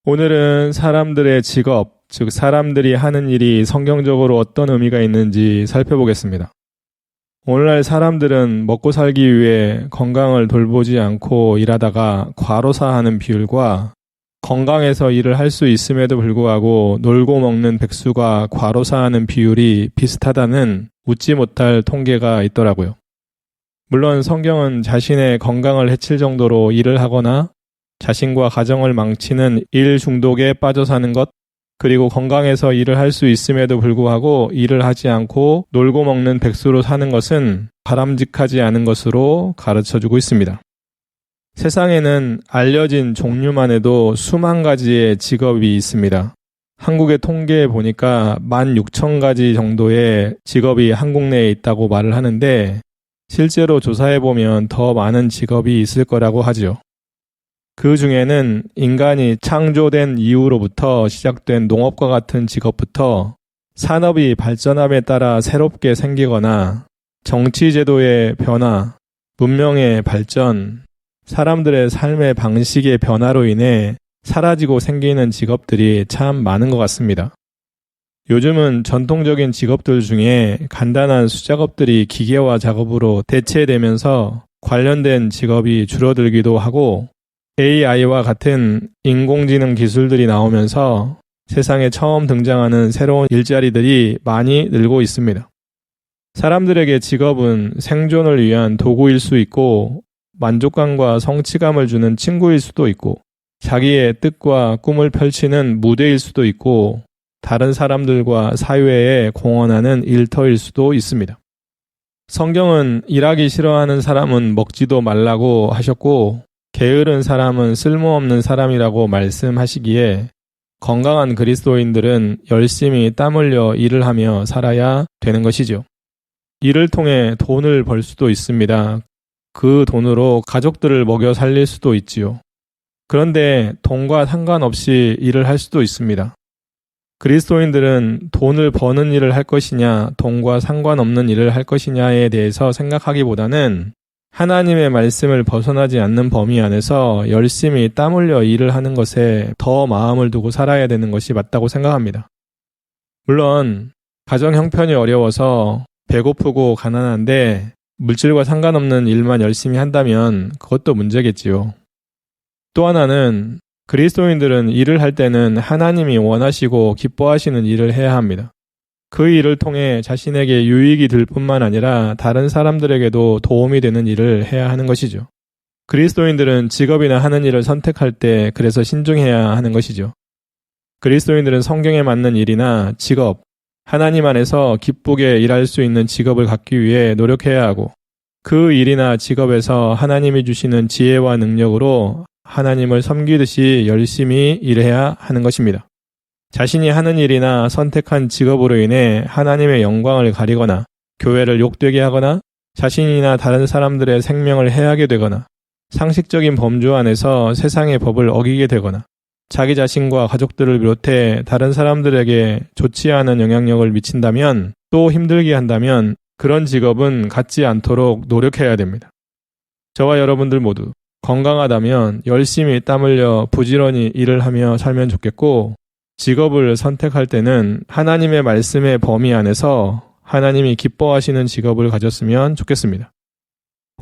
오늘은 사람들의 직업, 즉 사람들이 하는 일이 성경적으로 어떤 의미가 있는지 살펴보겠습니다. 오늘날 사람들은 먹고 살기 위해 건강을 돌보지 않고 일하다가 과로사하는 비율과 건강해서 일을 할 수 있음에도 불구하고 놀고 먹는 백수가 과로사하는 비율이 비슷하다는 웃지 못할 통계가 있더라고요. 물론 성경은 자신의 건강을 해칠 정도로 일을 하거나 자신과 가정을 망치는 일 중독에 빠져 사는 것, 그리고 건강해서 일을 할 수 있음에도 불구하고 일을 하지 않고 놀고 먹는 백수로 사는 것은 바람직하지 않은 것으로 가르쳐주고 있습니다. 세상에는 알려진 종류만 해도 수만 가지의 직업이 있습니다. 한국의 통계에 보니까 16,000가지 정도의 직업이 한국 내에 있다고 말을 하는데 실제로 조사해보면 더 많은 직업이 있을 거라고 하죠. 그 중에는 인간이 창조된 이후로부터 시작된 농업과 같은 직업부터 산업이 발전함에 따라 새롭게 생기거나 정치제도의 변화, 문명의 발전, 사람들의 삶의 방식의 변화로 인해 사라지고 생기는 직업들이 참 많은 것 같습니다. 요즘은 전통적인 직업들 중에 간단한 수작업들이 기계화 작업으로 대체되면서 관련된 직업이 줄어들기도 하고 AI와 같은 인공지능 기술들이 나오면서 세상에 처음 등장하는 새로운 일자리들이 많이 늘고 있습니다. 사람들에게 직업은 생존을 위한 도구일 수 있고 만족감과 성취감을 주는 친구일 수도 있고 자기의 뜻과 꿈을 펼치는 무대일 수도 있고 다른 사람들과 사회에 공헌하는 일터일 수도 있습니다. 성경은 일하기 싫어하는 사람은 먹지도 말라고 하셨고 게으른 사람은 쓸모없는 사람이라고 말씀하시기에 건강한 그리스도인들은 열심히 땀 흘려 일을 하며 살아야 되는 것이죠. 일을 통해 돈을 벌 수도 있습니다. 그 돈으로 가족들을 먹여 살릴 수도 있지요. 그런데 돈과 상관없이 일을 할 수도 있습니다. 그리스도인들은 돈을 버는 일을 할 것이냐, 돈과 상관없는 일을 할 것이냐에 대해서 생각하기보다는 하나님의 말씀을 벗어나지 않는 범위 안에서 열심히 땀 흘려 일을 하는 것에 더 마음을 두고 살아야 되는 것이 맞다고 생각합니다. 물론 가정 형편이 어려워서 배고프고 가난한데 물질과 상관없는 일만 열심히 한다면 그것도 문제겠지요. 또 하나는 그리스도인들은 일을 할 때는 하나님이 원하시고 기뻐하시는 일을 해야 합니다. 그 일을 통해 자신에게 유익이 될 뿐만 아니라 다른 사람들에게도 도움이 되는 일을 해야 하는 것이죠. 그리스도인들은 직업이나 하는 일을 선택할 때 그래서 신중해야 하는 것이죠. 그리스도인들은 성경에 맞는 일이나 직업, 하나님 안에서 기쁘게 일할 수 있는 직업을 갖기 위해 노력해야 하고 그 일이나 직업에서 하나님이 주시는 지혜와 능력으로 하나님을 섬기듯이 열심히 일해야 하는 것입니다. 자신이 하는 일이나 선택한 직업으로 인해 하나님의 영광을 가리거나 교회를 욕되게 하거나 자신이나 다른 사람들의 생명을 해하게 되거나 상식적인 범주 안에서 세상의 법을 어기게 되거나 자기 자신과 가족들을 비롯해 다른 사람들에게 좋지 않은 영향력을 미친다면 또 힘들게 한다면 그런 직업은 갖지 않도록 노력해야 됩니다. 저와 여러분들 모두 건강하다면 열심히 땀 흘려 부지런히 일을 하며 살면 좋겠고 직업을 선택할 때는 하나님의 말씀의 범위 안에서 하나님이 기뻐하시는 직업을 가졌으면 좋겠습니다.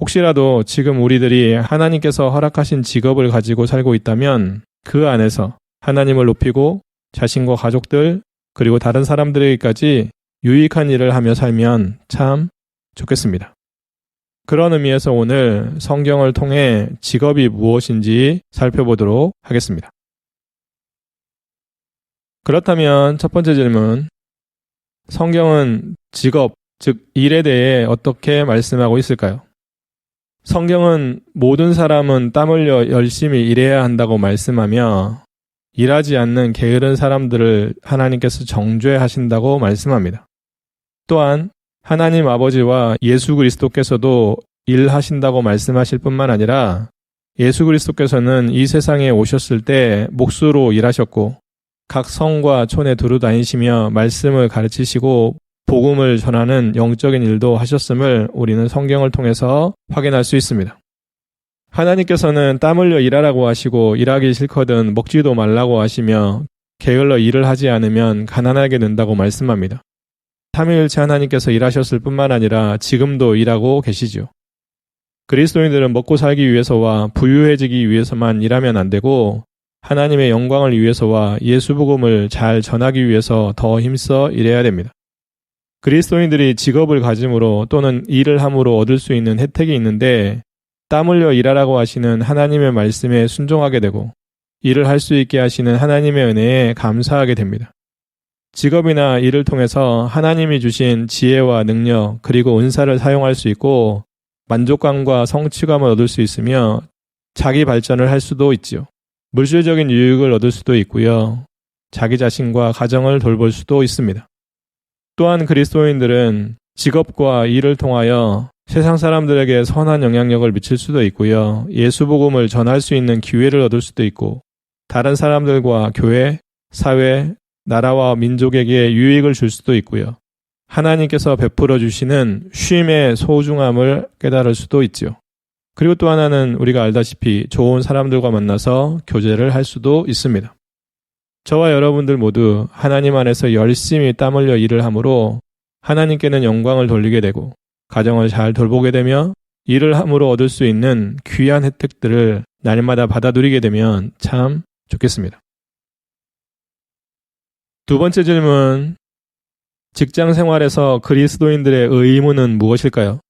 혹시라도 지금 우리들이 하나님께서 허락하신 직업을 가지고 살고 있다면 그 안에서 하나님을 높이고 자신과 가족들 그리고 다른 사람들에게까지 유익한 일을 하며 살면 참 좋겠습니다. 그런 의미에서 오늘 성경을 통해 직업이 무엇인지 살펴보도록 하겠습니다. 그렇다면 첫 번째 질문, 성경은 직업, 즉 일에 대해 어떻게 말씀하고 있을까요? 성경은 모든 사람은 땀 흘려 열심히 일해야 한다고 말씀하며 일하지 않는 게으른 사람들을 하나님께서 정죄하신다고 말씀합니다. 또한 하나님 아버지와 예수 그리스도께서도 일하신다고 말씀하실 뿐만 아니라 예수 그리스도께서는 이 세상에 오셨을 때 몫으로 일하셨고 각 성과 촌에 두루 다니시며 말씀을 가르치시고 복음을 전하는 영적인 일도 하셨음을 우리는 성경을 통해서 확인할 수 있습니다. 하나님께서는 땀 흘려 일하라고 하시고 일하기 싫거든 먹지도 말라고 하시며 게을러 일을 하지 않으면 가난하게 된다고 말씀합니다. 삼위일체 하나님께서 일하셨을 뿐만 아니라 지금도 일하고 계시죠. 그리스도인들은 먹고 살기 위해서와 부유해지기 위해서만 일하면 안 되고 하나님의 영광을 위해서와 예수 복음을 잘 전하기 위해서 더 힘써 일해야 됩니다. 그리스도인들이 직업을 가짐으로 또는 일을 함으로 얻을 수 있는 혜택이 있는데 땀 흘려 일하라고 하시는 하나님의 말씀에 순종하게 되고 일을 할 수 있게 하시는 하나님의 은혜에 감사하게 됩니다. 직업이나 일을 통해서 하나님이 주신 지혜와 능력 그리고 은사를 사용할 수 있고 만족감과 성취감을 얻을 수 있으며 자기 발전을 할 수도 있지요. 물질적인 유익을 얻을 수도 있고요. 자기 자신과 가정을 돌볼 수도 있습니다. 또한 그리스도인들은 직업과 일을 통하여 세상 사람들에게 선한 영향력을 미칠 수도 있고요. 예수 복음을 전할 수 있는 기회를 얻을 수도 있고 다른 사람들과 교회, 사회, 나라와 민족에게 유익을 줄 수도 있고요. 하나님께서 베풀어 주시는 쉼의 소중함을 깨달을 수도 있지요. 그리고 또 하나는 우리가 알다시피 좋은 사람들과 만나서 교제를 할 수도 있습니다. 저와 여러분들 모두 하나님 안에서 열심히 땀 흘려 일을 함으로 하나님께는 영광을 돌리게 되고 가정을 잘 돌보게 되며 일을 함으로 얻을 수 있는 귀한 혜택들을 날마다 받아 누리게 되면 참 좋겠습니다. 두 번째 질문, 직장 생활에서 그리스도인들의 의무는 무엇일까요?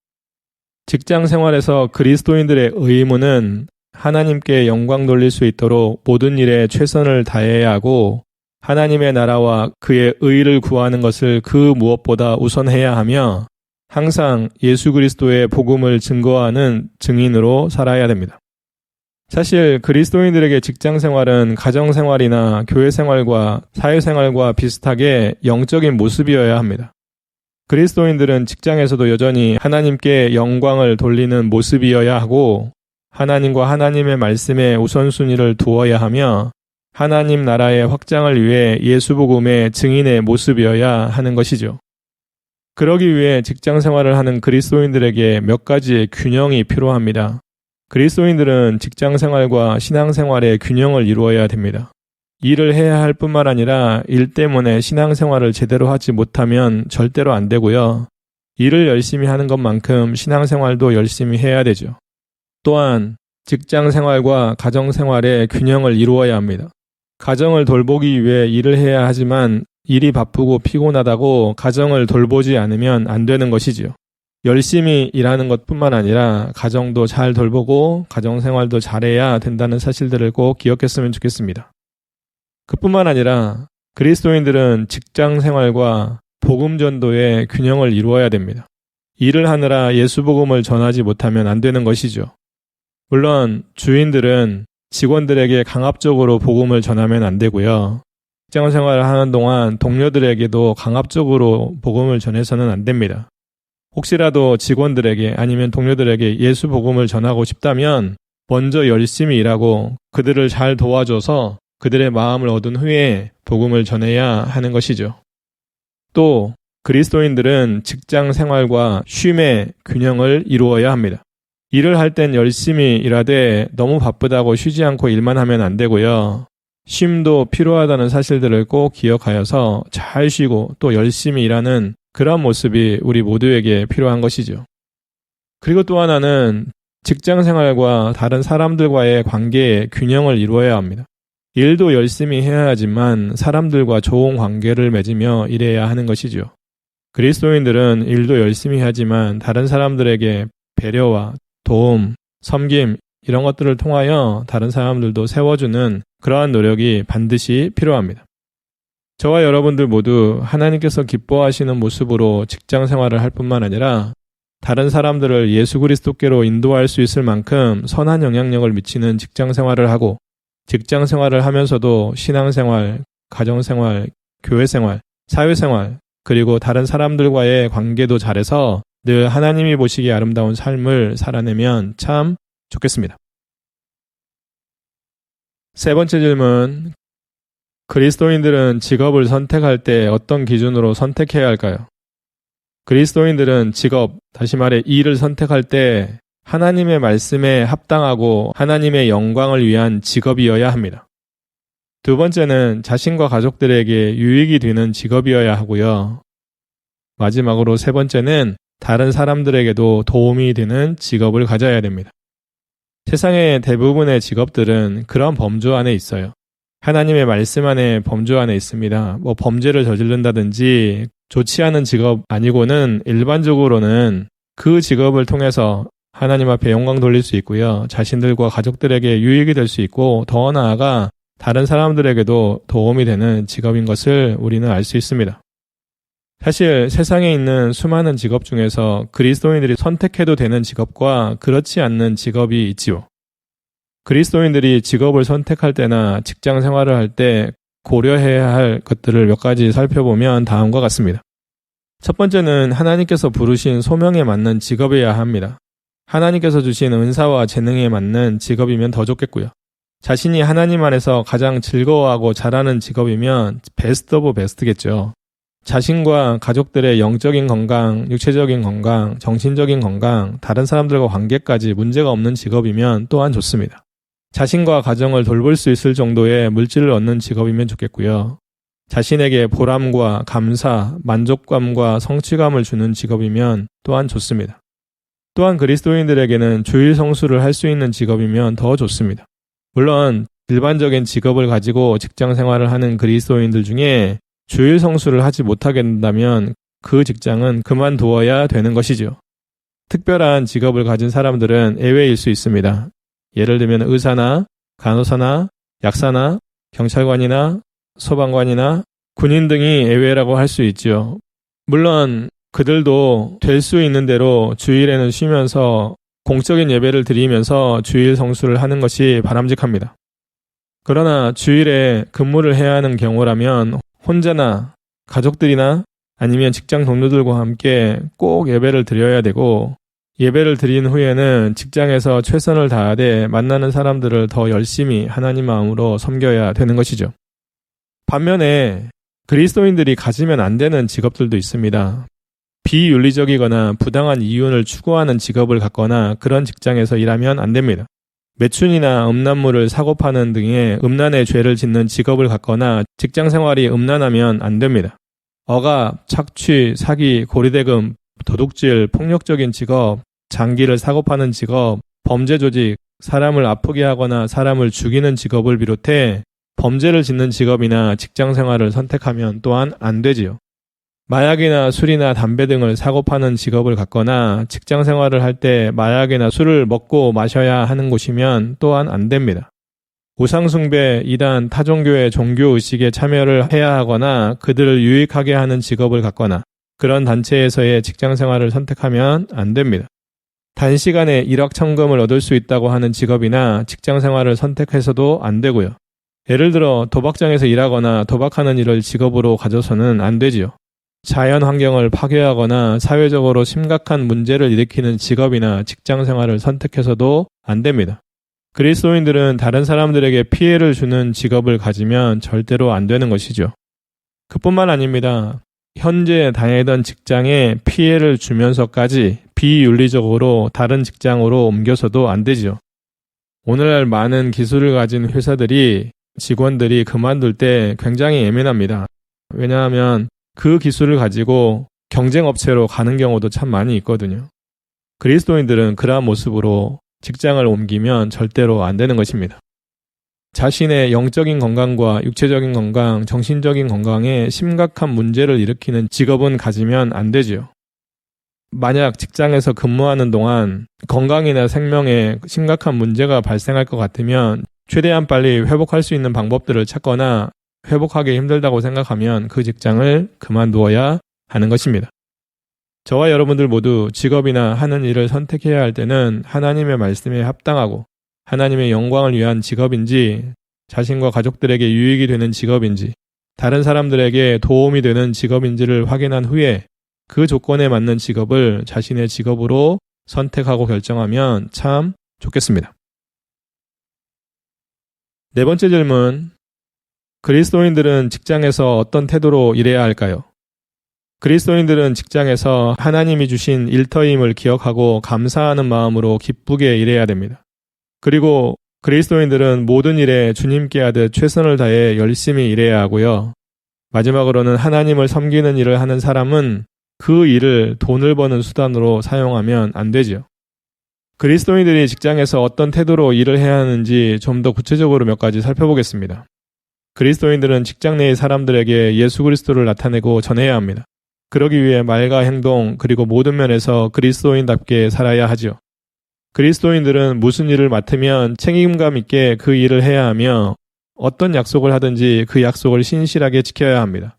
직장 생활에서 그리스도인들의 의무는 하나님께 영광 돌릴 수 있도록 모든 일에 최선을 다해야 하고 하나님의 나라와 그의 의를 구하는 것을 그 무엇보다 우선해야 하며 항상 예수 그리스도의 복음을 증거하는 증인으로 살아야 됩니다. 사실 그리스도인들에게 직장 생활은 가정 생활이나 교회 생활과 사회 생활과 비슷하게 영적인 모습이어야 합니다. 그리스도인들은 직장에서도 여전히 하나님께 영광을 돌리는 모습이어야 하고 하나님과 하나님의 말씀에 우선순위를 두어야 하며 하나님 나라의 확장을 위해 예수 복음의 증인의 모습이어야 하는 것이죠. 그러기 위해 직장 생활을 하는 그리스도인들에게 몇 가지의 균형이 필요합니다. 그리스도인들은 직장 생활과 신앙 생활의 균형을 이루어야 됩니다. 일을 해야 할 뿐만 아니라 일 때문에 신앙 생활을 제대로 하지 못하면 절대로 안 되고요. 일을 열심히 하는 것만큼 신앙 생활도 열심히 해야 되죠. 또한 직장 생활과 가정 생활의 균형을 이루어야 합니다. 가정을 돌보기 위해 일을 해야 하지만 일이 바쁘고 피곤하다고 가정을 돌보지 않으면 안 되는 것이지요. 열심히 일하는 것뿐만 아니라 가정도 잘 돌보고 가정 생활도 잘해야 된다는 사실들을 꼭 기억했으면 좋겠습니다. 그뿐만 아니라 그리스도인들은 직장 생활과 복음 전도의 균형을 이루어야 됩니다. 일을 하느라 예수 복음을 전하지 못하면 안 되는 것이죠. 물론 주인들은 직원들에게 강압적으로 복음을 전하면 안 되고요. 직장 생활을 하는 동안 동료들에게도 강압적으로 복음을 전해서는 안 됩니다. 혹시라도 직원들에게 아니면 동료들에게 예수 복음을 전하고 싶다면 먼저 열심히 일하고 그들을 잘 도와줘서 그들의 마음을 얻은 후에 복음을 전해야 하는 것이죠. 또 그리스도인들은 직장 생활과 쉼의 균형을 이루어야 합니다. 일을 할 땐 열심히 일하되 너무 바쁘다고 쉬지 않고 일만 하면 안 되고요. 쉼도 필요하다는 사실들을 꼭 기억하여서 잘 쉬고 또 열심히 일하는 그런 모습이 우리 모두에게 필요한 것이죠. 그리고 또 하나는 직장 생활과 다른 사람들과의 관계의 균형을 이루어야 합니다. 일도 열심히 해야 하지만 사람들과 좋은 관계를 맺으며 일해야 하는 것이죠. 그리스도인들은 일도 열심히 하지만 다른 사람들에게 배려와 도움, 섬김 이런 것들을 통하여 다른 사람들도 세워주는 그러한 노력이 반드시 필요합니다. 저와 여러분들 모두 하나님께서 기뻐하시는 모습으로 직장 생활을 할 뿐만 아니라 다른 사람들을 예수 그리스도께로 인도할 수 있을 만큼 선한 영향력을 미치는 직장 생활을 하고 직장 생활을 하면서도 신앙 생활, 가정 생활, 교회 생활, 사회 생활 그리고 다른 사람들과의 관계도 잘해서 늘 하나님이 보시기에 아름다운 삶을 살아내면 참 좋겠습니다. 세 번째 질문. 그리스도인들은 직업을 선택할 때 어떤 기준으로 선택해야 할까요? 그리스도인들은 직업, 다시 말해 일을 선택할 때 하나님의 말씀에 합당하고 하나님의 영광을 위한 직업이어야 합니다. 두 번째는 자신과 가족들에게 유익이 되는 직업이어야 하고요. 마지막으로 세 번째는 다른 사람들에게도 도움이 되는 직업을 가져야 됩니다. 세상의 대부분의 직업들은 그런 범주 안에 있어요. 하나님의 말씀 안에 범주 안에 있습니다. 범죄를 저지른다든지 좋지 않은 직업 아니고는 일반적으로는 그 직업을 통해서 하나님 앞에 영광 돌릴 수 있고요. 자신들과 가족들에게 유익이 될 수 있고 더 나아가 다른 사람들에게도 도움이 되는 직업인 것을 우리는 알 수 있습니다. 사실 세상에 있는 수많은 직업 중에서 그리스도인들이 선택해도 되는 직업과 그렇지 않는 직업이 있지요. 그리스도인들이 직업을 선택할 때나 직장 생활을 할 때 고려해야 할 것들을 몇 가지 살펴보면 다음과 같습니다. 첫 번째는 하나님께서 부르신 소명에 맞는 직업이어야 합니다. 하나님께서 주신 은사와 재능에 맞는 직업이면 더 좋겠고요. 자신이 하나님 안에서 가장 즐거워하고 잘하는 직업이면 베스트 오브 베스트겠죠. 자신과 가족들의 영적인 건강, 육체적인 건강, 정신적인 건강, 다른 사람들과 관계까지 문제가 없는 직업이면 또한 좋습니다. 자신과 가정을 돌볼 수 있을 정도의 물질을 얻는 직업이면 좋겠고요. 자신에게 보람과 감사, 만족감과 성취감을 주는 직업이면 또한 좋습니다. 또한 그리스도인들에게는 주일 성수를 할 수 있는 직업이면 더 좋습니다. 물론 일반적인 직업을 가지고 직장 생활을 하는 그리스도인들 중에 주일 성수를 하지 못하게 된다면 그 직장은 그만두어야 되는 것이죠. 특별한 직업을 가진 사람들은 예외일 수 있습니다. 예를 들면 의사나 간호사나 약사나 경찰관이나 소방관이나 군인 등이 예외라고 할 수 있죠. 물론 그들도 될 수 있는 대로 주일에는 쉬면서 공적인 예배를 드리면서 주일 성수를 하는 것이 바람직합니다. 그러나 주일에 근무를 해야 하는 경우라면 혼자나 가족들이나 아니면 직장 동료들과 함께 꼭 예배를 드려야 되고 예배를 드린 후에는 직장에서 최선을 다하되 만나는 사람들을 더 열심히 하나님 마음으로 섬겨야 되는 것이죠. 반면에 그리스도인들이 가지면 안 되는 직업들도 있습니다. 비윤리적이거나 부당한 이윤을 추구하는 직업을 갖거나 그런 직장에서 일하면 안 됩니다. 매춘이나 음란물을 사고 파는 등의 음란의 죄를 짓는 직업을 갖거나 직장 생활이 음란하면 안 됩니다. 억압, 착취, 사기, 고리대금, 도둑질, 폭력적인 직업, 장기를 사고 파는 직업, 범죄 조직, 사람을 아프게 하거나 사람을 죽이는 직업을 비롯해 범죄를 짓는 직업이나 직장 생활을 선택하면 또한 안 되지요. 마약이나 술이나 담배 등을 사고 파는 직업을 갖거나 직장 생활을 할 때 마약이나 술을 먹고 마셔야 하는 곳이면 또한 안 됩니다. 우상숭배, 이단, 타종교의 종교의식에 참여를 해야 하거나 그들을 유익하게 하는 직업을 갖거나 그런 단체에서의 직장 생활을 선택하면 안 됩니다. 단시간에 일확천금을 얻을 수 있다고 하는 직업이나 직장 생활을 선택해서도 안 되고요. 예를 들어 도박장에서 일하거나 도박하는 일을 직업으로 가져서는 안 되지요. 자연 환경을 파괴하거나 사회적으로 심각한 문제를 일으키는 직업이나 직장 생활을 선택해서도 안 됩니다. 그리스도인들은 다른 사람들에게 피해를 주는 직업을 가지면 절대로 안 되는 것이죠. 그뿐만 아닙니다. 현재 다니던 직장에 피해를 주면서까지 비윤리적으로 다른 직장으로 옮겨서도 안 되죠. 오늘날 많은 기술을 가진 회사들이 직원들이 그만둘 때 굉장히 예민합니다. 왜냐하면 그 기술을 가지고 경쟁업체로 가는 경우도 참 많이 있거든요. 그리스도인들은 그러한 모습으로 직장을 옮기면 절대로 안 되는 것입니다. 자신의 영적인 건강과 육체적인 건강, 정신적인 건강에 심각한 문제를 일으키는 직업은 가지면 안 되지요. 만약 직장에서 근무하는 동안 건강이나 생명에 심각한 문제가 발생할 것 같으면 최대한 빨리 회복할 수 있는 방법들을 찾거나 회복하기 힘들다고 생각하면 그 직장을 그만두어야 하는 것입니다. 저와 여러분들 모두 직업이나 하는 일을 선택해야 할 때는 하나님의 말씀에 합당하고 하나님의 영광을 위한 직업인지 자신과 가족들에게 유익이 되는 직업인지 다른 사람들에게 도움이 되는 직업인지를 확인한 후에 그 조건에 맞는 직업을 자신의 직업으로 선택하고 결정하면 참 좋겠습니다. 네 번째 질문. 그리스도인들은 직장에서 어떤 태도로 일해야 할까요? 그리스도인들은 직장에서 하나님이 주신 일터임을 기억하고 감사하는 마음으로 기쁘게 일해야 됩니다. 그리고 그리스도인들은 모든 일에 주님께 하듯 최선을 다해 열심히 일해야 하고요. 마지막으로는 하나님을 섬기는 일을 하는 사람은 그 일을 돈을 버는 수단으로 사용하면 안 되지요. 그리스도인들이 직장에서 어떤 태도로 일을 해야 하는지 좀 더 구체적으로 몇 가지 살펴보겠습니다. 그리스도인들은 직장 내의 사람들에게 예수 그리스도를 나타내고 전해야 합니다. 그러기 위해 말과 행동 그리고 모든 면에서 그리스도인답게 살아야 하지요. 그리스도인들은 무슨 일을 맡으면 책임감 있게 그 일을 해야 하며 어떤 약속을 하든지 그 약속을 신실하게 지켜야 합니다.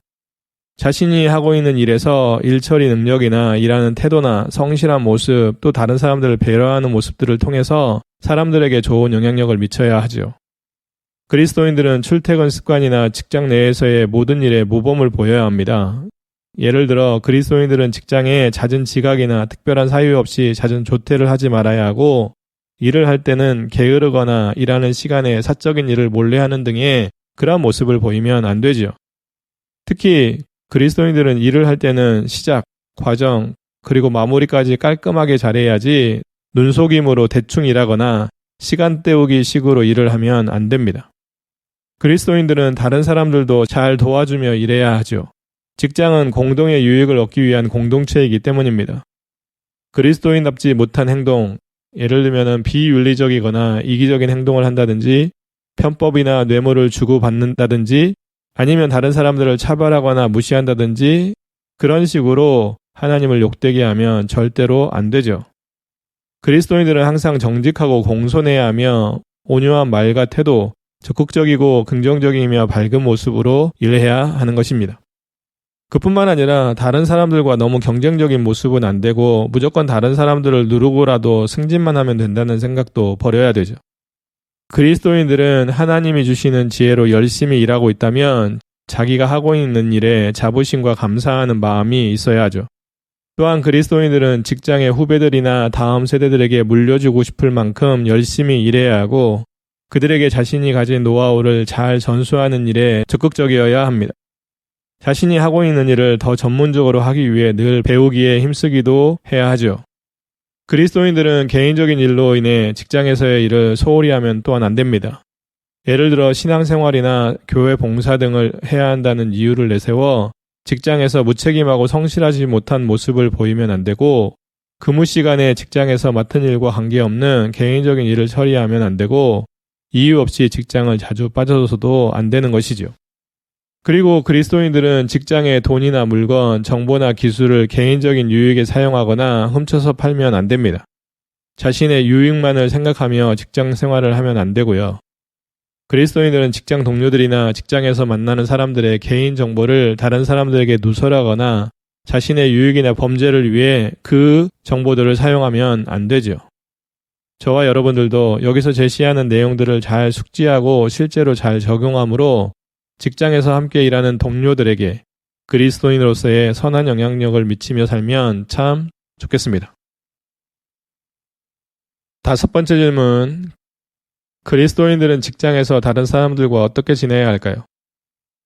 자신이 하고 있는 일에서 일처리 능력이나 일하는 태도나 성실한 모습 또 다른 사람들을 배려하는 모습들을 통해서 사람들에게 좋은 영향력을 미쳐야 하지요. 그리스도인들은 출퇴근 습관이나 직장 내에서의 모든 일에 모범을 보여야 합니다. 예를 들어 그리스도인들은 직장에 잦은 지각이나 특별한 사유 없이 잦은 조퇴를 하지 말아야 하고 일을 할 때는 게으르거나 일하는 시간에 사적인 일을 몰래 하는 등의 그러한 모습을 보이면 안 되지요. 특히 그리스도인들은 일을 할 때는 시작, 과정, 그리고 마무리까지 깔끔하게 잘해야지 눈속임으로 대충 일하거나 시간 때우기 식으로 일을 하면 안 됩니다. 그리스도인들은 다른 사람들도 잘 도와주며 일해야 하죠. 직장은 공동의 유익을 얻기 위한 공동체이기 때문입니다. 그리스도인답지 못한 행동, 예를 들면 비윤리적이거나 이기적인 행동을 한다든지 편법이나 뇌물을 주고받는다든지 아니면 다른 사람들을 차별하거나 무시한다든지 그런 식으로 하나님을 욕되게 하면 절대로 안 되죠. 그리스도인들은 항상 정직하고 공손해야 하며 온유한 말과 태도, 적극적이고 긍정적이며 밝은 모습으로 일해야 하는 것입니다. 그뿐만 아니라 다른 사람들과 너무 경쟁적인 모습은 안 되고 무조건 다른 사람들을 누르고라도 승진만 하면 된다는 생각도 버려야 되죠. 그리스도인들은 하나님이 주시는 지혜로 열심히 일하고 있다면 자기가 하고 있는 일에 자부심과 감사하는 마음이 있어야 하죠. 또한 그리스도인들은 직장의 후배들이나 다음 세대들에게 물려주고 싶을 만큼 열심히 일해야 하고 그들에게 자신이 가진 노하우를 잘 전수하는 일에 적극적이어야 합니다. 자신이 하고 있는 일을 더 전문적으로 하기 위해 늘 배우기에 힘쓰기도 해야 하죠. 그리스도인들은 개인적인 일로 인해 직장에서의 일을 소홀히 하면 또한 안 됩니다. 예를 들어 신앙생활이나 교회 봉사 등을 해야 한다는 이유를 내세워 직장에서 무책임하고 성실하지 못한 모습을 보이면 안 되고 근무 시간에 직장에서 맡은 일과 관계없는 개인적인 일을 처리하면 안 되고 이유 없이 직장을 자주 빠져서도 안 되는 것이죠. 그리고 그리스도인들은 직장의 돈이나 물건, 정보나 기술을 개인적인 유익에 사용하거나 훔쳐서 팔면 안 됩니다. 자신의 유익만을 생각하며 직장 생활을 하면 안 되고요. 그리스도인들은 직장 동료들이나 직장에서 만나는 사람들의 개인 정보를 다른 사람들에게 누설하거나 자신의 유익이나 범죄를 위해 그 정보들을 사용하면 안 되죠. 저와 여러분들도 여기서 제시하는 내용들을 잘 숙지하고 실제로 잘 적용함으로 직장에서 함께 일하는 동료들에게 그리스도인으로서의 선한 영향력을 미치며 살면 참 좋겠습니다. 5번째 질문. 그리스도인들은 직장에서 다른 사람들과 어떻게 지내야 할까요?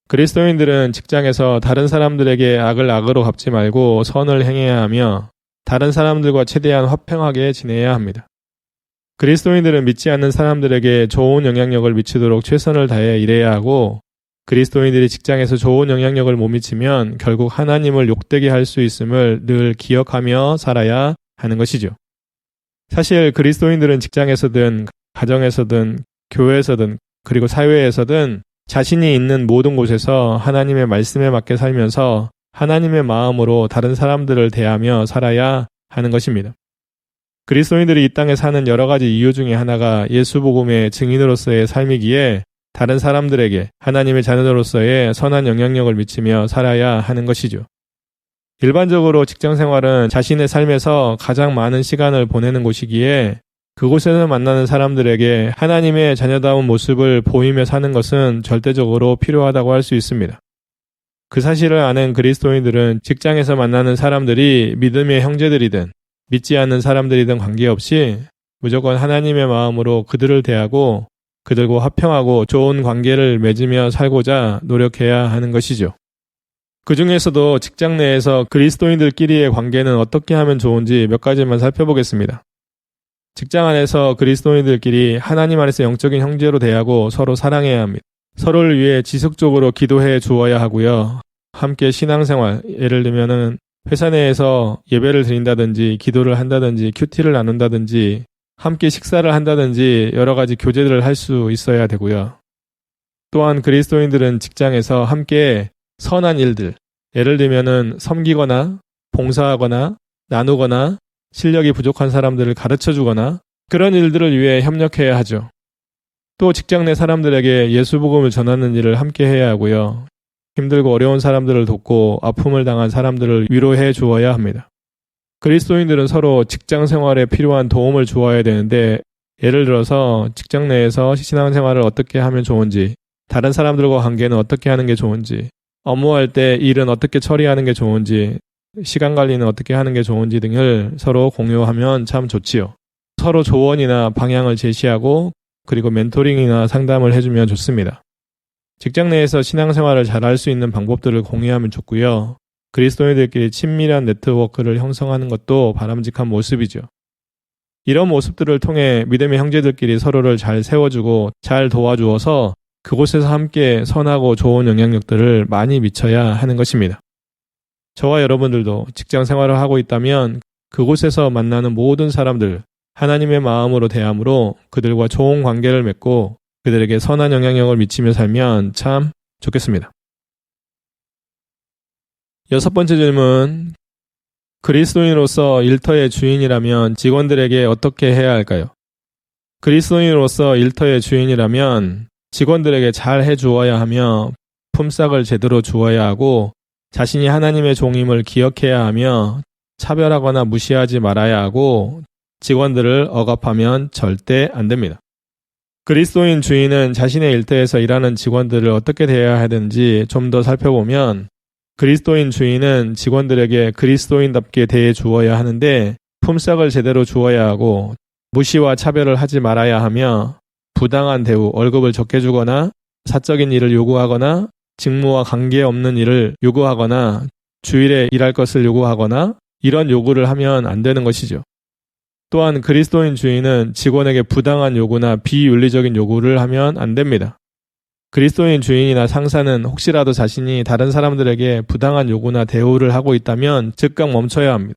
그리스도인들은 직장에서 다른 사람들에게 악을 악으로 갚지 말고 선을 행해야 하며 다른 사람들과 최대한 화평하게 지내야 합니다. 그리스도인들은 믿지 않는 사람들에게 좋은 영향력을 미치도록 최선을 다해 일해야 하고 그리스도인들이 직장에서 좋은 영향력을 못 미치면 결국 하나님을 욕되게 할 수 있음을 늘 기억하며 살아야 하는 것이죠. 사실 그리스도인들은 직장에서든 가정에서든 교회에서든 그리고 사회에서든 자신이 있는 모든 곳에서 하나님의 말씀에 맞게 살면서 하나님의 마음으로 다른 사람들을 대하며 살아야 하는 것입니다. 그리스도인들이 이 땅에 사는 여러 가지 이유 중에 하나가 예수 복음의 증인으로서의 삶이기에 다른 사람들에게 하나님의 자녀로서의 선한 영향력을 미치며 살아야 하는 것이죠. 일반적으로 직장 생활은 자신의 삶에서 가장 많은 시간을 보내는 곳이기에 그곳에서 만나는 사람들에게 하나님의 자녀다운 모습을 보이며 사는 것은 절대적으로 필요하다고 할 수 있습니다. 그 사실을 아는 그리스도인들은 직장에서 만나는 사람들이 믿음의 형제들이든 믿지 않는 사람들이든 관계없이 무조건 하나님의 마음으로 그들을 대하고 그들과 화평하고 좋은 관계를 맺으며 살고자 노력해야 하는 것이죠. 그 중에서도 직장 내에서 그리스도인들끼리의 관계는 어떻게 하면 좋은지 몇 가지만 살펴보겠습니다. 직장 안에서 그리스도인들끼리 하나님 안에서 영적인 형제로 대하고 서로 사랑해야 합니다. 서로를 위해 지속적으로 기도해 주어야 하고요. 함께 신앙생활, 예를 들면은 회사 내에서 예배를 드린다든지 기도를 한다든지 큐티를 나눈다든지 함께 식사를 한다든지 여러 가지 교제들을 할 수 있어야 되고요. 또한 그리스도인들은 직장에서 함께 선한 일들, 예를 들면은 섬기거나 봉사하거나 나누거나 실력이 부족한 사람들을 가르쳐 주거나 그런 일들을 위해 협력해야 하죠. 또 직장 내 사람들에게 예수 복음을 전하는 일을 함께 해야 하고요. 힘들고 어려운 사람들을 돕고 아픔을 당한 사람들을 위로해 주어야 합니다. 그리스도인들은 서로 직장 생활에 필요한 도움을 주어야 되는데 예를 들어서 직장 내에서 신앙생활을 어떻게 하면 좋은지, 다른 사람들과 관계는 어떻게 하는 게 좋은지, 업무할 때 일은 어떻게 처리하는 게 좋은지, 시간 관리는 어떻게 하는 게 좋은지 등을 서로 공유하면 참 좋지요. 서로 조언이나 방향을 제시하고 그리고 멘토링이나 상담을 해주면 좋습니다. 직장 내에서 신앙생활을 잘 할 수 있는 방법들을 공유하면 좋고요. 그리스도인들끼리 친밀한 네트워크를 형성하는 것도 바람직한 모습이죠. 이런 모습들을 통해 믿음의 형제들끼리 서로를 잘 세워주고 잘 도와주어서 그곳에서 함께 선하고 좋은 영향력들을 많이 미쳐야 하는 것입니다. 저와 여러분들도 직장 생활을 하고 있다면 그곳에서 만나는 모든 사람들, 하나님의 마음으로 대함으로 그들과 좋은 관계를 맺고 그들에게 선한 영향력을 미치며 살면 참 좋겠습니다. 6번째 질문, 그리스도인으로서 일터의 주인이라면 직원들에게 어떻게 해야 할까요? 그리스도인으로서 일터의 주인이라면 직원들에게 잘 해주어야 하며 품삯을 제대로 주어야 하고 자신이 하나님의 종임을 기억해야 하며 차별하거나 무시하지 말아야 하고 직원들을 억압하면 절대 안 됩니다. 그리스도인 주인은 자신의 일터에서 일하는 직원들을 어떻게 대해야 하는지 좀 더 살펴보면 그리스도인 주인은 직원들에게 그리스도인답게 대해 주어야 하는데 품삯을 제대로 주어야 하고 무시와 차별을 하지 말아야 하며 부당한 대우, 월급을 적게 주거나 사적인 일을 요구하거나 직무와 관계없는 일을 요구하거나 주일에 일할 것을 요구하거나 이런 요구를 하면 안 되는 것이죠. 또한 그리스도인 주인은 직원에게 부당한 요구나 비윤리적인 요구를 하면 안 됩니다. 그리스도인 주인이나 상사는 혹시라도 자신이 다른 사람들에게 부당한 요구나 대우를 하고 있다면 즉각 멈춰야 합니다.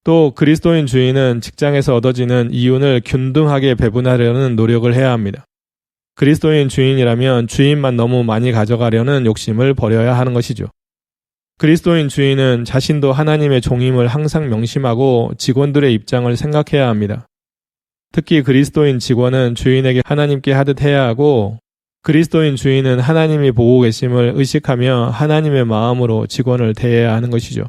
또 그리스도인 주인은 직장에서 얻어지는 이윤을 균등하게 배분하려는 노력을 해야 합니다. 그리스도인 주인이라면 주인만 너무 많이 가져가려는 욕심을 버려야 하는 것이죠. 그리스도인 주인은 자신도 하나님의 종임을 항상 명심하고 직원들의 입장을 생각해야 합니다. 특히 그리스도인 직원은 주인에게 하나님께 하듯 해야 하고 그리스도인 주인은 하나님이 보고 계심을 의식하며 하나님의 마음으로 직원을 대해야 하는 것이죠.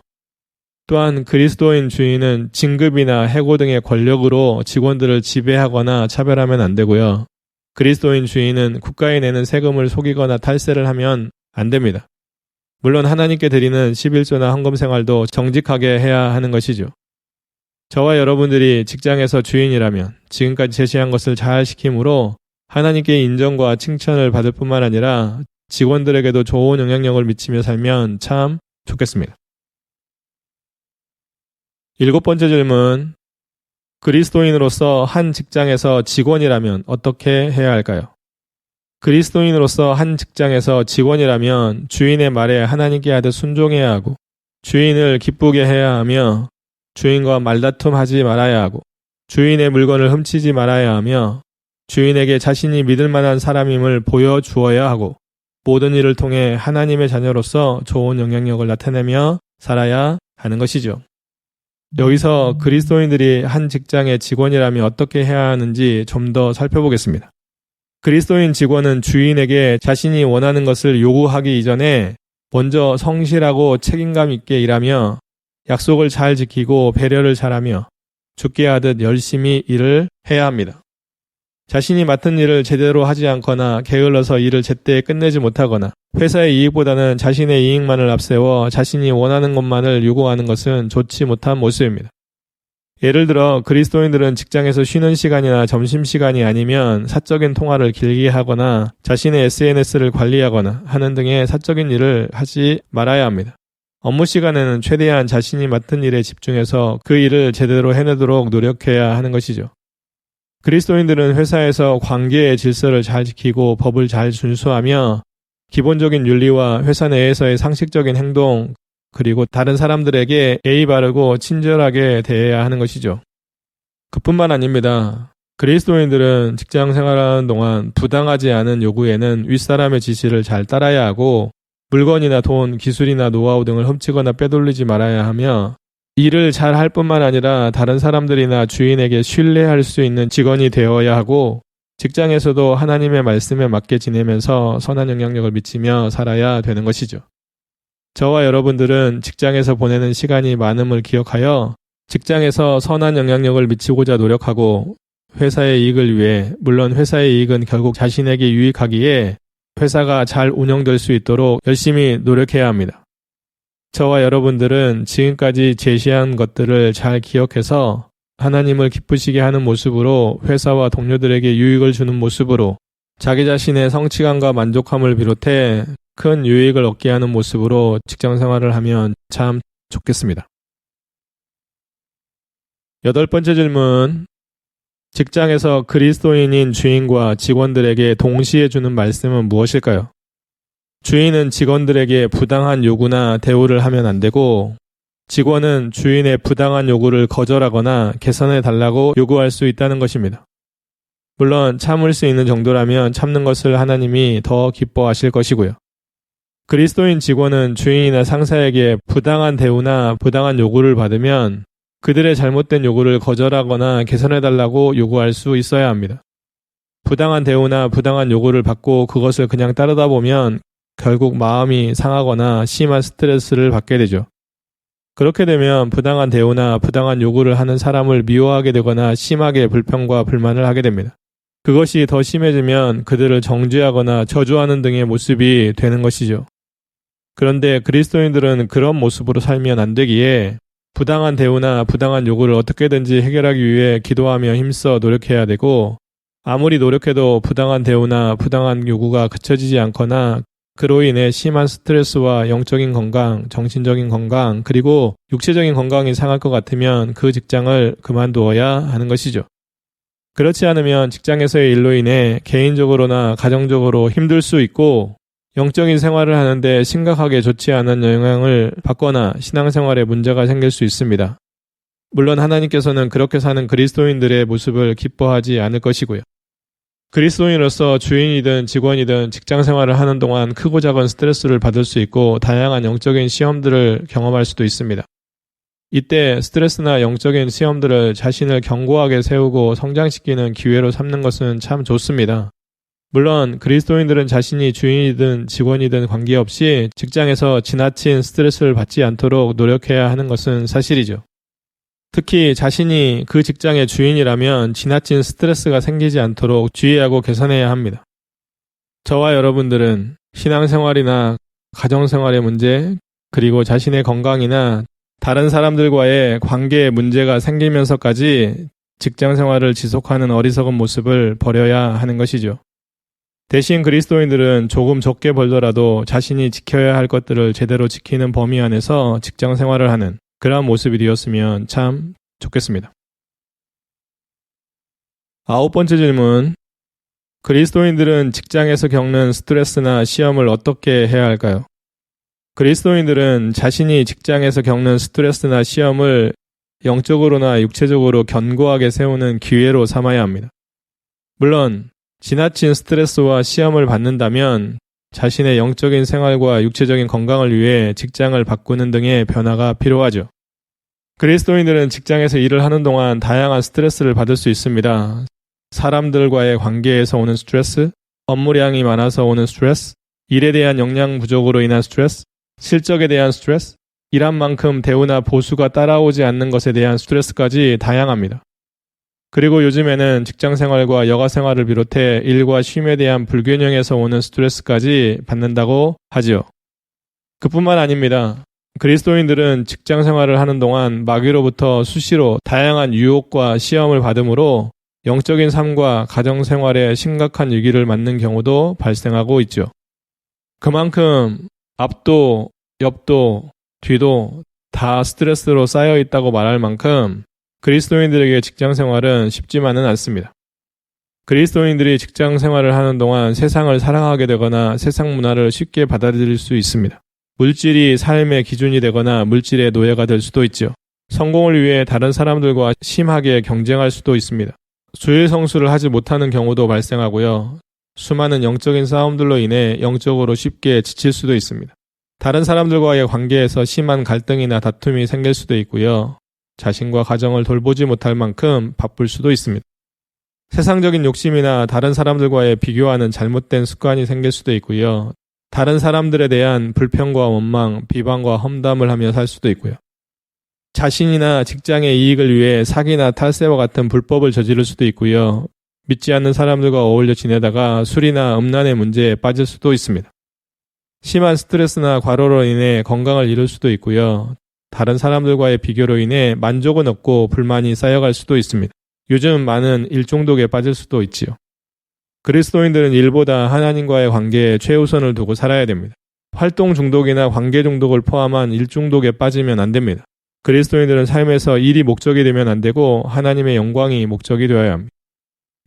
또한 그리스도인 주인은 진급이나 해고 등의 권력으로 직원들을 지배하거나 차별하면 안 되고요. 그리스도인 주인은 국가에 내는 세금을 속이거나 탈세를 하면 안 됩니다. 물론 하나님께 드리는 11조나 헌금 생활도 정직하게 해야 하는 것이죠. 저와 여러분들이 직장에서 주인이라면 지금까지 제시한 것을 잘 시킴으로 하나님께 인정과 칭찬을 받을 뿐만 아니라 직원들에게도 좋은 영향력을 미치며 살면 참 좋겠습니다. 7번째 질문, 그리스도인으로서 한 직장에서 직원이라면 어떻게 해야 할까요? 그리스도인으로서 한 직장에서 직원이라면 주인의 말에 하나님께 하듯 순종해야 하고 주인을 기쁘게 해야 하며 주인과 말다툼하지 말아야 하고 주인의 물건을 훔치지 말아야 하며 주인에게 자신이 믿을 만한 사람임을 보여주어야 하고 모든 일을 통해 하나님의 자녀로서 좋은 영향력을 나타내며 살아야 하는 것이죠. 여기서 그리스도인들이 한 직장의 직원이라면 어떻게 해야 하는지 좀 더 살펴보겠습니다. 그리스도인 직원은 주인에게 자신이 원하는 것을 요구하기 이전에 먼저 성실하고 책임감 있게 일하며 약속을 잘 지키고 배려를 잘하며 죽게 하듯 열심히 일을 해야 합니다. 자신이 맡은 일을 제대로 하지 않거나 게을러서 일을 제때 끝내지 못하거나 회사의 이익보다는 자신의 이익만을 앞세워 자신이 원하는 것만을 요구하는 것은 좋지 못한 모습입니다. 예를 들어 그리스도인들은 직장에서 쉬는 시간이나 점심시간이 아니면 사적인 통화를 길게 하거나 자신의 SNS를 관리하거나 하는 등의 사적인 일을 하지 말아야 합니다. 업무 시간에는 최대한 자신이 맡은 일에 집중해서 그 일을 제대로 해내도록 노력해야 하는 것이죠. 그리스도인들은 회사에서 관계의 질서를 잘 지키고 법을 잘 준수하며 기본적인 윤리와 회사 내에서의 상식적인 행동, 그리고 다른 사람들에게 예의 바르고 친절하게 대해야 하는 것이죠. 그뿐만 아닙니다. 그리스도인들은 직장 생활하는 동안 부당하지 않은 요구에는 윗사람의 지시를 잘 따라야 하고 물건이나 돈, 기술이나 노하우 등을 훔치거나 빼돌리지 말아야 하며 일을 잘 할 뿐만 아니라 다른 사람들이나 주인에게 신뢰할 수 있는 직원이 되어야 하고 직장에서도 하나님의 말씀에 맞게 지내면서 선한 영향력을 미치며 살아야 되는 것이죠. 저와 여러분들은 직장에서 보내는 시간이 많음을 기억하여 직장에서 선한 영향력을 미치고자 노력하고 회사의 이익을 위해, 물론 회사의 이익은 결국 자신에게 유익하기에 회사가 잘 운영될 수 있도록 열심히 노력해야 합니다. 저와 여러분들은 지금까지 제시한 것들을 잘 기억해서 하나님을 기쁘시게 하는 모습으로 회사와 동료들에게 유익을 주는 모습으로 자기 자신의 성취감과 만족함을 비롯해 큰 유익을 얻게 하는 모습으로 직장 생활을 하면 참 좋겠습니다. 8번째 질문. 직장에서 그리스도인인 주인과 직원들에게 동시에 주는 말씀은 무엇일까요? 주인은 직원들에게 부당한 요구나 대우를 하면 안 되고 직원은 주인의 부당한 요구를 거절하거나 개선해 달라고 요구할 수 있다는 것입니다. 물론 참을 수 있는 정도라면 참는 것을 하나님이 더 기뻐하실 것이고요. 그리스도인 직원은 주인이나 상사에게 부당한 대우나 부당한 요구를 받으면 그들의 잘못된 요구를 거절하거나 개선해달라고 요구할 수 있어야 합니다. 부당한 대우나 부당한 요구를 받고 그것을 그냥 따르다 보면 결국 마음이 상하거나 심한 스트레스를 받게 되죠. 그렇게 되면 부당한 대우나 부당한 요구를 하는 사람을 미워하게 되거나 심하게 불평과 불만을 하게 됩니다. 그것이 더 심해지면 그들을 정죄하거나 저주하는 등의 모습이 되는 것이죠. 그런데 그리스도인들은 그런 모습으로 살면 안 되기에 부당한 대우나 부당한 요구를 어떻게든지 해결하기 위해 기도하며 힘써 노력해야 되고 아무리 노력해도 부당한 대우나 부당한 요구가 그쳐지지 않거나 그로 인해 심한 스트레스와 영적인 건강, 정신적인 건강, 그리고 육체적인 건강이 상할 것 같으면 그 직장을 그만두어야 하는 것이죠. 그렇지 않으면 직장에서의 일로 인해 개인적으로나 가정적으로 힘들 수 있고 영적인 생활을 하는데 심각하게 좋지 않은 영향을 받거나 신앙생활에 문제가 생길 수 있습니다. 물론 하나님께서는 그렇게 사는 그리스도인들의 모습을 기뻐하지 않을 것이고요. 그리스도인으로서 주인이든 직원이든 직장 생활을 하는 동안 크고 작은 스트레스를 받을 수 있고 다양한 영적인 시험들을 경험할 수도 있습니다. 이때 스트레스나 영적인 시험들을 자신을 견고하게 세우고 성장시키는 기회로 삼는 것은 참 좋습니다. 물론 그리스도인들은 자신이 주인이든 직원이든 관계없이 직장에서 지나친 스트레스를 받지 않도록 노력해야 하는 것은 사실이죠. 특히 자신이 그 직장의 주인이라면 지나친 스트레스가 생기지 않도록 주의하고 개선해야 합니다. 저와 여러분들은 신앙생활이나 가정생활의 문제, 그리고 자신의 건강이나 다른 사람들과의 관계에 문제가 생기면서까지 직장생활을 지속하는 어리석은 모습을 버려야 하는 것이죠. 대신 그리스도인들은 조금 적게 벌더라도 자신이 지켜야 할 것들을 제대로 지키는 범위 안에서 직장 생활을 하는 그러한 모습이 되었으면 참 좋겠습니다. 9번째 질문. 그리스도인들은 직장에서 겪는 스트레스나 시험을 어떻게 해야 할까요? 그리스도인들은 자신이 직장에서 겪는 스트레스나 시험을 영적으로나 육체적으로 견고하게 세우는 기회로 삼아야 합니다. 물론 지나친 스트레스와 시험을 받는다면 자신의 영적인 생활과 육체적인 건강을 위해 직장을 바꾸는 등의 변화가 필요하죠. 그리스도인들은 직장에서 일을 하는 동안 다양한 스트레스를 받을 수 있습니다. 사람들과의 관계에서 오는 스트레스, 업무량이 많아서 오는 스트레스, 일에 대한 역량 부족으로 인한 스트레스, 실적에 대한 스트레스, 일한 만큼 대우나 보수가 따라오지 않는 것에 대한 스트레스까지 다양합니다. 그리고 요즘에는 직장생활과 여가생활을 비롯해 일과 쉼에 대한 불균형에서 오는 스트레스까지 받는다고 하지요. 그뿐만 아닙니다. 그리스도인들은 직장 생활을 하는 동안 마귀로부터 수시로 다양한 유혹과 시험을 받으므로 영적인 삶과 가정 생활에 심각한 위기를 맞는 경우도 발생하고 있죠. 그만큼 앞도, 옆도, 뒤도 다 스트레스로 쌓여 있다고 말할 만큼 그리스도인들에게 직장 생활은 쉽지만은 않습니다. 그리스도인들이 직장 생활을 하는 동안 세상을 사랑하게 되거나 세상 문화를 쉽게 받아들일 수 있습니다. 물질이 삶의 기준이 되거나 물질의 노예가 될 수도 있죠. 성공을 위해 다른 사람들과 심하게 경쟁할 수도 있습니다. 주일 성수를 하지 못하는 경우도 발생하고요. 수많은 영적인 싸움들로 인해 영적으로 쉽게 지칠 수도 있습니다. 다른 사람들과의 관계에서 심한 갈등이나 다툼이 생길 수도 있고요. 자신과 가정을 돌보지 못할 만큼 바쁠 수도 있습니다. 세상적인 욕심이나 다른 사람들과의 비교하는 잘못된 습관이 생길 수도 있고요. 다른 사람들에 대한 불평과 원망, 비방과 험담을 하며 살 수도 있고요. 자신이나 직장의 이익을 위해 사기나 탈세와 같은 불법을 저지를 수도 있고요. 믿지 않는 사람들과 어울려 지내다가 술이나 음란의 문제에 빠질 수도 있습니다. 심한 스트레스나 과로로 인해 건강을 잃을 수도 있고요. 다른 사람들과의 비교로 인해 만족은 없고 불만이 쌓여갈 수도 있습니다. 요즘 많은 일 중독에 빠질 수도 있지요. 그리스도인들은 일보다 하나님과의 관계에 최우선을 두고 살아야 됩니다. 활동 중독이나 관계 중독을 포함한 일 중독에 빠지면 안 됩니다. 그리스도인들은 삶에서 일이 목적이 되면 안 되고 하나님의 영광이 목적이 되어야 합니다.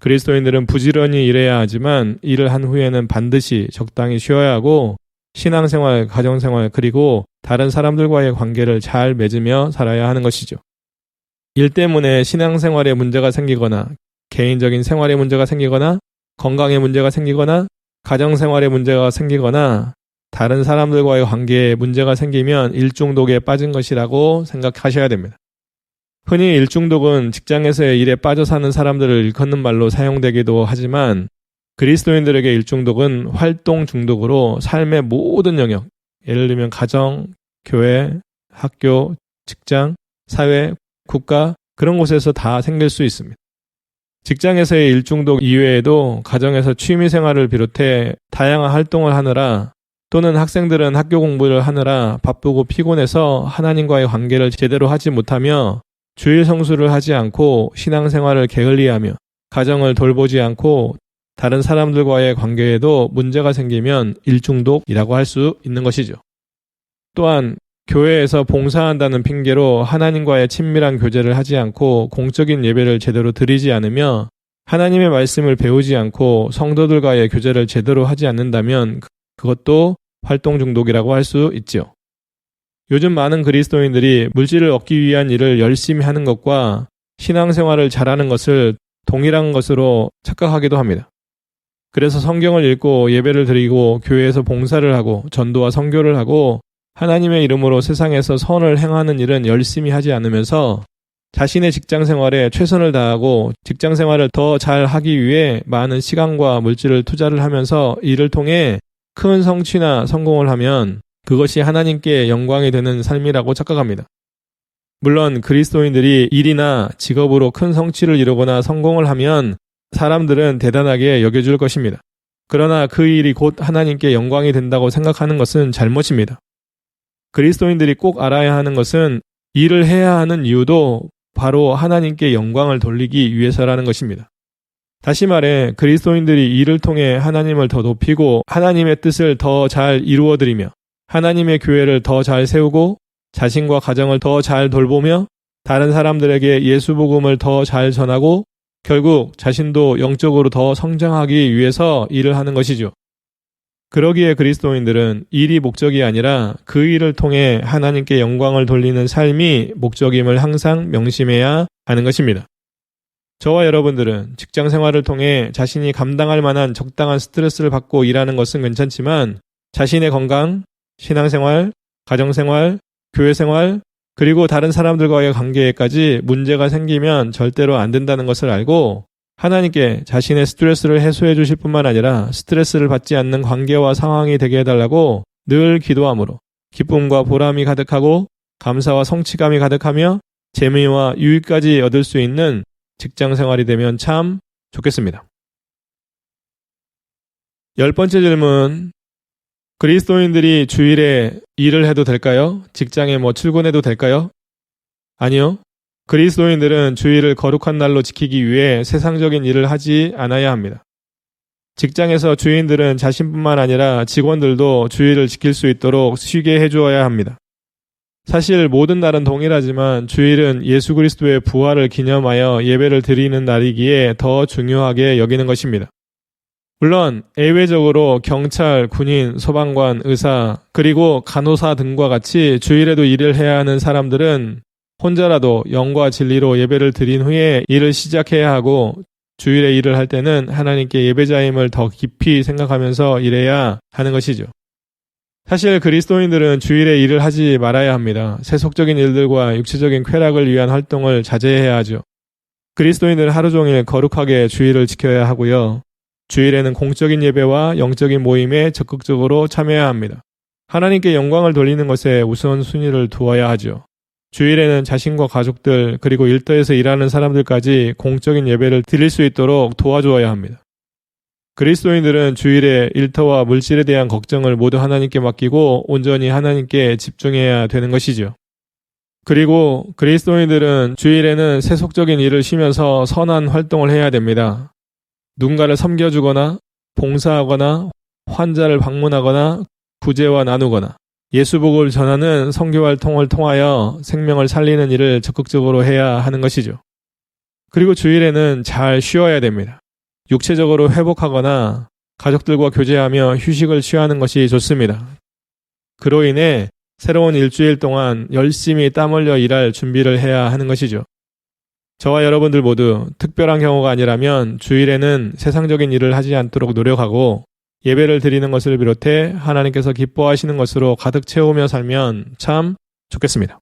그리스도인들은 부지런히 일해야 하지만 일을 한 후에는 반드시 적당히 쉬어야 하고 신앙생활, 가정생활, 그리고 다른 사람들과의 관계를 잘 맺으며 살아야 하는 것이죠. 일 때문에 신앙생활에 문제가 생기거나 개인적인 생활에 문제가 생기거나 건강에 문제가 생기거나 가정생활에 문제가 생기거나 다른 사람들과의 관계에 문제가 생기면 일중독에 빠진 것이라고 생각하셔야 됩니다. 흔히 일중독은 직장에서의 일에 빠져 사는 사람들을 일컫는 말로 사용되기도 하지만 그리스도인들에게 일중독은 활동 중독으로 삶의 모든 영역, 예를 들면 가정, 교회, 학교, 직장, 사회, 국가 그런 곳에서 다 생길 수 있습니다. 직장에서의 일중독 이외에도 가정에서 취미생활을 비롯해 다양한 활동을 하느라 또는 학생들은 학교 공부를 하느라 바쁘고 피곤해서 하나님과의 관계를 제대로 하지 못하며 주일 성수를 하지 않고 신앙생활을 게을리하며 가정을 돌보지 않고 다른 사람들과의 관계에도 문제가 생기면 일중독이라고 할 수 있는 것이죠. 또한 교회에서 봉사한다는 핑계로 하나님과의 친밀한 교제를 하지 않고 공적인 예배를 제대로 드리지 않으며 하나님의 말씀을 배우지 않고 성도들과의 교제를 제대로 하지 않는다면 그것도 활동 중독이라고 할 수 있죠. 요즘 많은 그리스도인들이 물질을 얻기 위한 일을 열심히 하는 것과 신앙생활을 잘하는 것을 동일한 것으로 착각하기도 합니다. 그래서 성경을 읽고 예배를 드리고 교회에서 봉사를 하고 전도와 선교를 하고 하나님의 이름으로 세상에서 선을 행하는 일은 열심히 하지 않으면서 자신의 직장 생활에 최선을 다하고 직장 생활을 더 잘 하기 위해 많은 시간과 물질을 투자를 하면서 이를 통해 큰 성취나 성공을 하면 그것이 하나님께 영광이 되는 삶이라고 착각합니다. 물론 그리스도인들이 일이나 직업으로 큰 성취를 이루거나 성공을 하면 사람들은 대단하게 여겨줄 것입니다. 그러나 그 일이 곧 하나님께 영광이 된다고 생각하는 것은 잘못입니다. 그리스도인들이 꼭 알아야 하는 것은 일을 해야 하는 이유도 바로 하나님께 영광을 돌리기 위해서라는 것입니다. 다시 말해 그리스도인들이 일을 통해 하나님을 더 높이고 하나님의 뜻을 더 잘 이루어드리며 하나님의 교회를 더 잘 세우고 자신과 가정을 더 잘 돌보며 다른 사람들에게 예수 복음을 더 잘 전하고 결국 자신도 영적으로 더 성장하기 위해서 일을 하는 것이죠. 그러기에 그리스도인들은 일이 목적이 아니라 그 일을 통해 하나님께 영광을 돌리는 삶이 목적임을 항상 명심해야 하는 것입니다. 저와 여러분들은 직장 생활을 통해 자신이 감당할 만한 적당한 스트레스를 받고 일하는 것은 괜찮지만 자신의 건강, 신앙생활, 가정생활, 교회생활, 그리고 다른 사람들과의 관계에까지 문제가 생기면 절대로 안 된다는 것을 알고 하나님께 자신의 스트레스를 해소해 주실 뿐만 아니라 스트레스를 받지 않는 관계와 상황이 되게 해달라고 늘 기도함으로 기쁨과 보람이 가득하고 감사와 성취감이 가득하며 재미와 유익까지 얻을 수 있는 직장 생활이 되면 참 좋겠습니다. 10번째 질문. 그리스도인들이 주일에 일을 해도 될까요? 직장에 출근해도 될까요? 아니요. 그리스도인들은 주일을 거룩한 날로 지키기 위해 세상적인 일을 하지 않아야 합니다. 직장에서 주인들은 자신뿐만 아니라 직원들도 주일을 지킬 수 있도록 쉬게 해주어야 합니다. 사실 모든 날은 동일하지만 주일은 예수 그리스도의 부활을 기념하여 예배를 드리는 날이기에 더 중요하게 여기는 것입니다. 물론 예외적으로 경찰, 군인, 소방관, 의사, 그리고 간호사 등과 같이 주일에도 일을 해야 하는 사람들은 혼자라도 영과 진리로 예배를 드린 후에 일을 시작해야 하고, 주일에 일을 할 때는 하나님께 예배자임을 더 깊이 생각하면서 일해야 하는 것이죠. 사실 그리스도인들은 주일에 일을 하지 말아야 합니다. 세속적인 일들과 육체적인 쾌락을 위한 활동을 자제해야 하죠. 그리스도인들은 하루 종일 거룩하게 주일을 지켜야 하고요. 주일에는 공적인 예배와 영적인 모임에 적극적으로 참여해야 합니다. 하나님께 영광을 돌리는 것에 우선순위를 두어야 하죠. 주일에는 자신과 가족들, 그리고 일터에서 일하는 사람들까지 공적인 예배를 드릴 수 있도록 도와주어야 합니다. 그리스도인들은 주일에 일터와 물질에 대한 걱정을 모두 하나님께 맡기고 온전히 하나님께 집중해야 되는 것이죠. 그리고 그리스도인들은 주일에는 세속적인 일을 쉬면서 선한 활동을 해야 됩니다. 누군가를 섬겨주거나 봉사하거나 환자를 방문하거나 구제와 나누거나 예수복음을 전하는 선교 활동을 통하여 생명을 살리는 일을 적극적으로 해야 하는 것이죠. 그리고 주일에는 잘 쉬어야 됩니다. 육체적으로 회복하거나 가족들과 교제하며 휴식을 취하는 것이 좋습니다. 그로 인해 새로운 일주일 동안 열심히 땀 흘려 일할 준비를 해야 하는 것이죠. 저와 여러분들 모두 특별한 경우가 아니라면 주일에는 세상적인 일을 하지 않도록 노력하고 예배를 드리는 것을 비롯해 하나님께서 기뻐하시는 것으로 가득 채우며 살면 참 좋겠습니다.